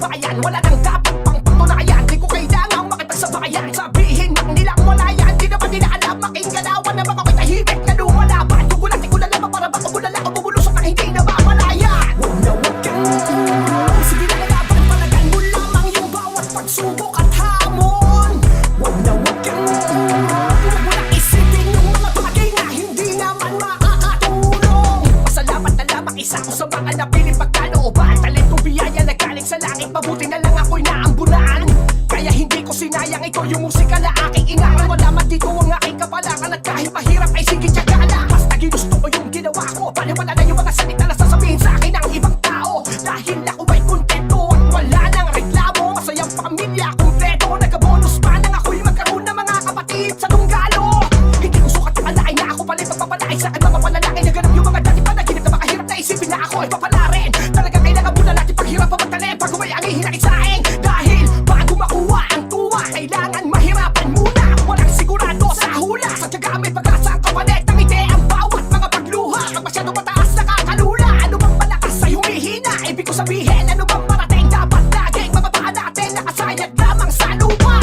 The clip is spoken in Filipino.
bayan. Wala nang dapat pang patunayan, di ko kailangang makipagsabayan. Sabihin man nilang wala yan, di naman nila alam. Makingalawan na mga ko'y tahimik na lumalaban. Gugulati ko na lamang para baka bulala o bumulusok na hindi na mamalayan. Huwag na huwag kang iinom, sige na laban, palagan mo lamang yung bawat pagsubok at hamon. Huwag na huwag kang iinom, huwag mo na isipin yung mga bagay na hindi naman makakatulong. Pasalamat na lamang isa ko sa mga napiling pagkalooban. Talentong biyaya na galing sa langit, mabuti na lang ako'y naambulan. Kaya hindi ko sinayang ito yung musika na aking ingaran. Wala man dito ang aking kapalangan, at kahit mahirap ay sige tiyaga lang. Basta ginusto ko yung ginawa ko, paliwala na yung mga salita na sasabihin sa akin ng ibang tao. Dahil ako ay kontento at wala nang reklamo. Masayang pamilya kumpleto, nagka-bonus pa nang ako'y magkaroon ng mga kapatid sa tunggalo. Hindi ko sukat ang alain na ako pala'y pagpapalain sa aking mga panalangin na ganap yung mga dati panaginip na makahirap na isipin na ako ay papalarin. Talaga kailangan muna natin paghirap pa magtalim bago may angihin ang isaing. Dahil bago makuha ang tuwa, kailangan mahirapan muna. Walang sigurado sa hula, sa tiyaga may pag-asa ang kapalit ng ide ang bawat mga pagluha. Pag masyado mataas nakakalula, ano bang malakas ay humihina. Ibig ko sabihin, ano bang marating dapat laging mababaan natin, nakasayad lamang sa lupa.